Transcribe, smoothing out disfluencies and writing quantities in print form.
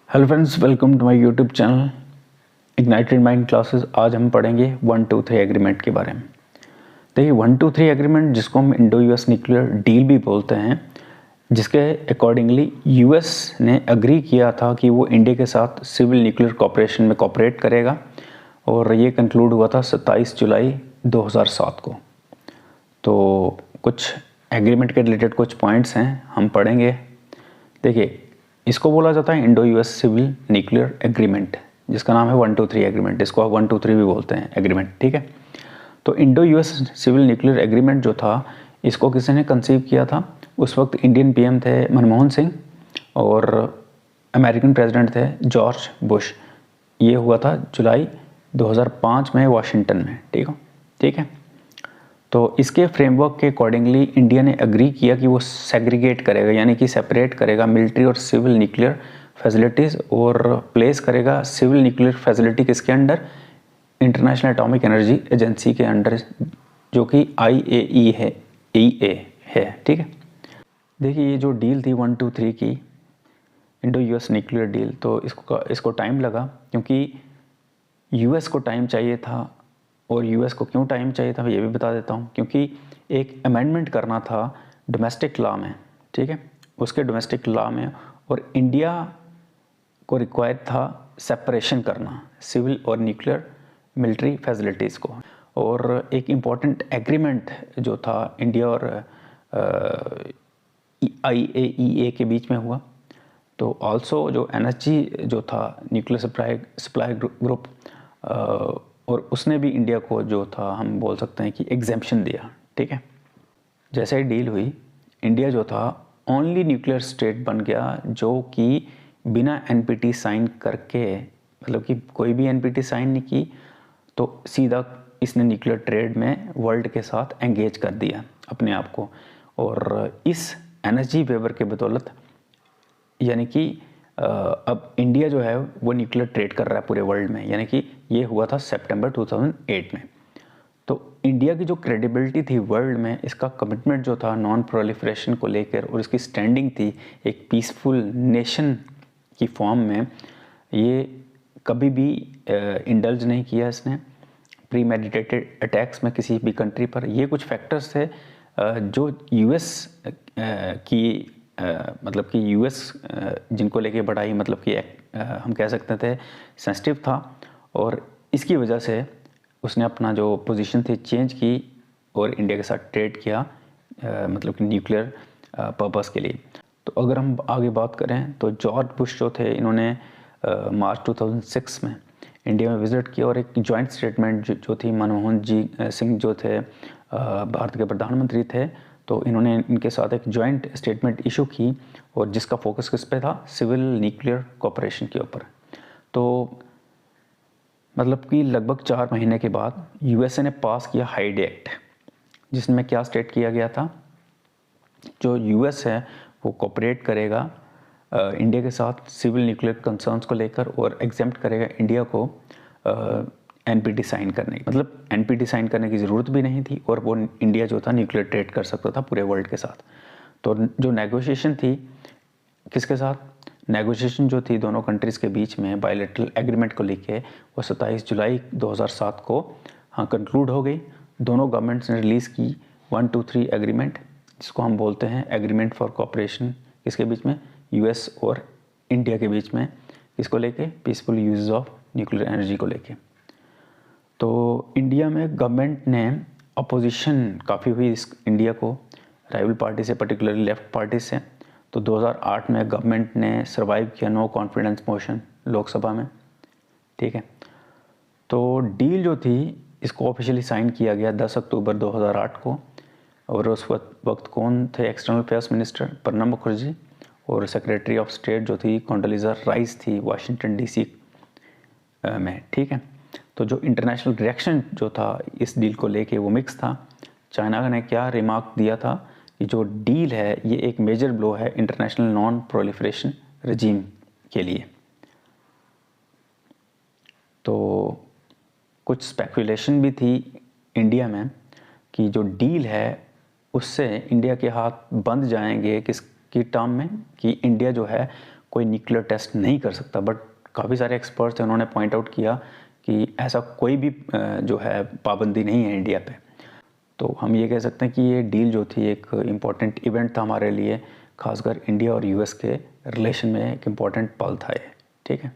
Hello friends, welcome to my YouTube channel ignited mind classes. आज हम पढ़ेंगे 123 agreement के बारे में। देखिए 123 एग्रीमेंट, जिसको हम इंडो यूएस न्यूक्लियर डील भी बोलते हैं, जिसके अकॉर्डिंगली यूएस ने अग्री किया था कि वो इंडिया के साथ सिविल न्यूक्लियर कॉपरेशन में कॉपरेट करेगा, और ये कंक्लूड हुआ था 27 जुलाई 2007 को। तो कुछ एग्रीमेंट के रिलेटेड कुछ पॉइंट्स हैं, हम पढ़ेंगे। देखिए, इसको बोला जाता है Indo US civil nuclear agreement, जिसका नाम है 123 एग्रीमेंट। इसको 123 भी बोलते हैं एग्रीमेंट, ठीक है। तो Indo US civil nuclear agreement जो था, इसको किसी ने कंसीव किया था? उस वक्त इंडियन पीएम थे मनमोहन सिंह, और अमेरिकन प्रेसिडेंट थे जॉर्ज बुश। ये हुआ था जुलाई 2005 में वाशिंगटन में, ठीक है। तो इसके फ्रेमवर्क के अकॉर्डिंगली इंडिया ने अग्री किया कि वो सेग्रीगेट करेगा, यानी कि सेपरेट करेगा मिलिट्री और सिविल न्यूक्लियर फैसिलिटीज़, और प्लेस करेगा सिविल न्यूक्लियर फैसिलिटी किसके under? International atomic energy agency के अंडर, जो कि IAEA है, ठीक है। देखिए, ये जो डील थी 123 की इंडो यूएस न्यूक्लियर डील, तो इसको टाइम लगा, क्योंकि यूएस को टाइम चाहिए था। और यूएस को क्यों टाइम चाहिए था ये भी बता देता हूँ। क्योंकि एक अमेंडमेंट करना था डोमेस्टिक लॉ में, ठीक है, उसके डोमेस्टिक लॉ में, और इंडिया को रिक्वायर्ड था सेपरेशन करना सिविल और न्यूक्लियर मिलिट्री फैसिलिटीज़ को। और एक इम्पॉर्टेंट एग्रीमेंट जो था इंडिया और IAEA के बीच में हुआ। तो ऑल्सो जो एनर्जी जो था न्यूक्लियर सप्लाई ग्रुप, और उसने भी इंडिया को जो था, हम बोल सकते हैं कि एग्जेम्पशन दिया, ठीक है। जैसे ही डील हुई, इंडिया जो था ओनली न्यूक्लियर स्टेट बन गया जो कि बिना NPT साइन करके, मतलब कि कोई भी NPT साइन नहीं की, तो सीधा इसने न्यूक्लियर ट्रेड में वर्ल्ड के साथ एंगेज कर दिया अपने आप को। और इस एनर्जी वेवर के बदौलत, यानी कि अब इंडिया जो है वो न्यूक्लियर ट्रेड कर रहा है पूरे वर्ल्ड में, यानी कि ये हुआ था सितंबर 2008 में। तो इंडिया की जो क्रेडिबिलिटी थी वर्ल्ड में, इसका कमिटमेंट जो था नॉन प्रोलिफरेशन को लेकर, और इसकी स्टैंडिंग थी एक पीसफुल नेशन की फॉर्म में, ये कभी भी इंडल्ज नहीं किया इसने प्री मेडिटेटेड अटैक्स में किसी भी कंट्री पर। ये कुछ फैक्टर्स थे जो यूएस की मतलब कि यूएस जिनको लेके बड़ा ही, मतलब कि हम कह सकते थे सेंसिटिव था, और इसकी वजह से उसने अपना जो पोजीशन थी चेंज की और इंडिया के साथ ट्रेड किया, मतलब कि न्यूक्लियर पर्पस के लिए। तो अगर हम आगे बात करें, तो जॉर्ज बुश जो थे, इन्होंने मार्च 2006 में इंडिया में विज़िट किया, और एक जॉइंट स्टेटमेंट जो थी, मनमोहन सिंह जो थे भारत के प्रधानमंत्री थे, तो इन्होंने इनके साथ एक जॉइंट स्टेटमेंट इशू की, और जिसका फोकस किस पे था? सिविल न्यूक्लियर कॉपरेशन के ऊपर। तो मतलब कि लगभग 4 महीने के बाद USA ने पास किया हाइड एक्ट, जिसमें क्या स्टेट किया गया था? जो US है वो कॉपरेट करेगा इंडिया के साथ सिविल न्यूक्लियर कंसर्न्स को लेकर, और एग्जेम्प्ट करेगा इंडिया को NPT साइन करने की, मतलब NPT साइन करने की ज़रूरत भी नहीं थी, और वो इंडिया जो था न्यूक्लियर ट्रेड कर सकता था पूरे वर्ल्ड के साथ। तो जो नेगोशिएशन थी किसके साथ? नेगोशिएशन जो थी दोनों कंट्रीज़ के बीच में बायलैटरल एग्रीमेंट को लेके, वो 27 जुलाई 2007 को कंक्लूड हो गई। दोनों गवर्नमेंट्स ने रिलीज़ की 123 एग्रीमेंट, जिसको हम बोलते हैं एग्रीमेंट फॉर कॉपरेशन, किसके बीच में? US और इंडिया के बीच में। इसको लेके peaceful use of nuclear energy को लेके। तो इंडिया में गवर्नमेंट ने अपोजिशन काफ़ी हुई इस इंडिया को, राइवल पार्टी से, पर्टिकुलरली लेफ्ट पार्टी से। तो 2008 में गवर्नमेंट ने सरवाइव किया नो कॉन्फिडेंस मोशन लोकसभा में, ठीक है। तो डील जो थी, इसको ऑफिशियली साइन किया गया 10 अक्टूबर 2008 को, और उस वक्त कौन थे? External affairs minister Pranab Mukherjee, और सेक्रेटरी ऑफ स्टेट जो थी कंडोलीज़ा राइस थी वाशिंगटन DC में, ठीक है। तो जो इंटरनेशनल रिएक्शन जो था इस डील को लेके, वो मिक्स था। चाइना ने क्या रिमार्क दिया था कि जो डील है ये एक मेजर ब्लो है इंटरनेशनल नॉन प्रोलिफरेशन रजीम के लिए। तो कुछ स्पेकुलेशन भी थी इंडिया में कि जो डील है उससे इंडिया के हाथ बंद जाएंगे, किसकी टर्म में? कि इंडिया जो है कोई न्यूक्लियर टेस्ट नहीं कर सकता, बट काफ़ी सारे एक्सपर्ट्स थे, उन्होंने पॉइंट आउट किया कि ऐसा कोई भी जो है पाबंदी नहीं है इंडिया पे। तो हम ये कह सकते हैं कि ये डील जो थी एक इम्पॉर्टेंट इवेंट था हमारे लिए, खासकर इंडिया और यूएस के रिलेशन में एक इम्पॉर्टेंट पल था ये। ठीक है।